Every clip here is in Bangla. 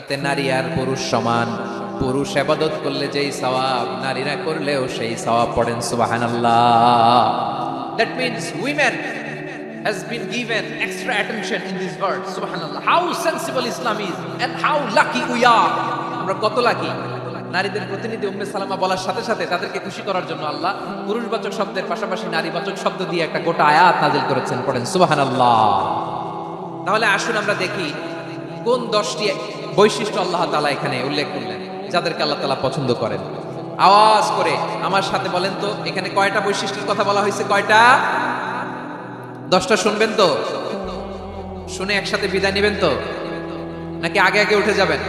দুনিয়াতে নারী আর পুরুষ সমান। পুরুষ ইবাদত করলে যেই সওয়াব, নারীরা করলেও সেই সওয়াব। পড়েন সুবহানাল্লাহ। That means women has been given extra attention in this world. Subhanallah. How sensible Islam is and how lucky we are. আমরা কত লাকি। নারীদের প্রতিনিধি উম্মে সালামা বলার সাথে সাথে তাদেরকে খুশি করার জন্য আল্লাহ পুরুষবাচক শব্দের পাশাপাশি নারীবাচক শব্দ দিয়ে একটা গোটা আয়াত নাযিল করেছেন। পড়েন সুবহানাল্লাহ। তাহলে আসুন আমরা দেখি কোন 10টি বৈশিষ্ট্য আল্লাহ তাআলা এখানে উল্লেখ করলেন যাদেরকে আল্লাহ তাআলা পছন্দ করেন। আওয়াজ করে আমার সাথে বলেন তো, এখানে কয়টা বৈশিষ্ট্যের কথা বলা হয়েছে? কয়টা? 10টা শুনবেন তো? শুনে একসাথে বিদায় নেবেন তো, নাকি আগে আগে উঠে যাবেন?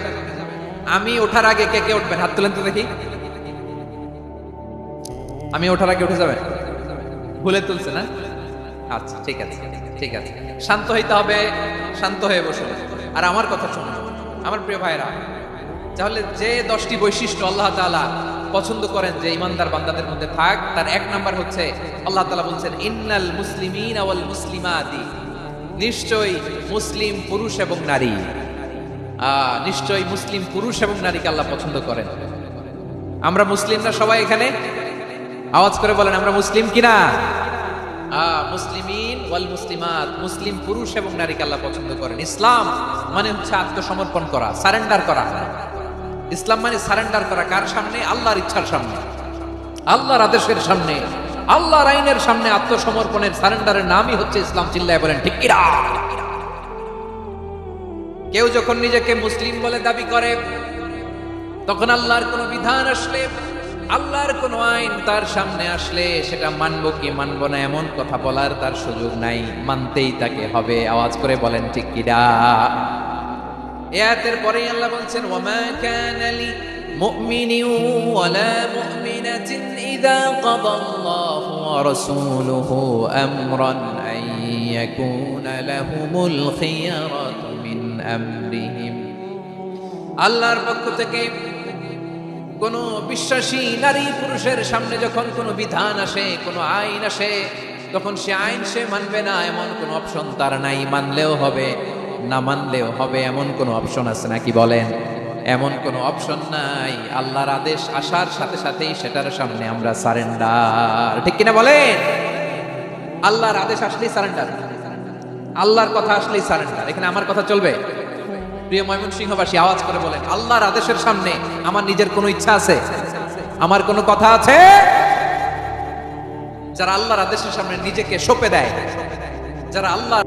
আমি ওঠার আগে কে কে উঠবেন? হাত তুলেন তো দেখি। আমি ওঠার আগে উঠে যাবেন? ভুলে তুলছে না? আচ্ছা, ঠিক আছে ঠিক আছে। শান্ত হইতে হবে, শান্ত হয়ে বসুন আর আমার কথা শুনুন আমার প্রিয় ভাইরা। তাহলে যে 10টি বৈশিষ্ট্য আল্লাহ তাআলা পছন্দ করেন যে ইমানদার বান্দাদের মধ্যে থাক, তার এক নাম্বার হচ্ছে আল্লাহ তাআলা বলছেন ইন্নাল মুসলিমিনা ওয়াল মুসলিমাতি, নিশ্চয়ই মুসলিম পুরুষ এবং নারী। নিশ্চয়ই মুসলিম পুরুষ এবং নারীকে আল্লাহ পছন্দ করেন। আমরা মুসলিমরা সবাই এখানে আওয়াজ করে বলেন আমরা মুসলিম কিনা? মুসলিমিন ওয়াল মুসলিমাত, মুসলিম পুরুষ এবং নারীকে আল্লাহ পছন্দ করেন। ইসলাম মানে হচ্ছে আত্মসমর্পণ করা, সারেন্ডার করা। ইসলাম মানে সারেন্ডার করা কার সামনে? আল্লাহর ইচ্ছার সামনে, আল্লাহর আদেশের সামনে, আল্লাহর আইনের সামনে আত্মসমর্পণের সারেন্ডারের নামই হচ্ছে ইসলাম। চিল্লায় বলেন ঠিক কিনা? কেউ যখন নিজেকে মুসলিম বলে দাবি করে, তখন আল্লাহর কোন বিধান আসলে, আল্লাহর কোন আইন তার সামনে আসলে সেটা মানবো কি মানবো না এমন কথা বলার তার সুযোগ নাই, মানতেই তাকে হবে। আওয়াজ করে বলেন ঠিক কিনা? আয়াতের পরে আল্লাহ বলছেন ওয়ামা কানা লি মুমিনিন ওয়ালা মুমিনাতিন ইযা কাদাল্লাহু ওয়া রাসূলুহু আমরান আন ইয়াকুনা লাহুমুল খিয়ারাতু মিন আমরিহিম। আল্লাহর পক্ষ থেকে কোন বিশ্বাসী নারী পুরুষের সামনে যখন কোনো বিধান আসে, কোনো আইন আসে, তখন সে আইন সে মানবে না এমন কোনো অপশন তার নাই। মানলেও হবে, না মানলেও হবে এমন কোনো অপশন আছে নাকি বলেন? এমন কোনো অপশন নাই। আল্লাহর আদেশ আসার সাথে সাথেই সেটার সামনে আমরা সারেন্ডার। ঠিক কিনা বলেন? আল্লাহর আদেশ আসলেই সারেন্ডার, আল্লাহর কথা আসলেই সারেন্ডার। এখানে আমার কথা চলবে? প্রিয় ময়মনসিংহবাসী আওয়াজ করে বলেন আল্লাহর আদেশের সামনে আমার নিজের কোনো ইচ্ছা আছে? আমার কোনো কথা আছে? যারা আল্লাহর আদেশের সামনে নিজেকে সঁপে দেয়, যারা আল্লাহ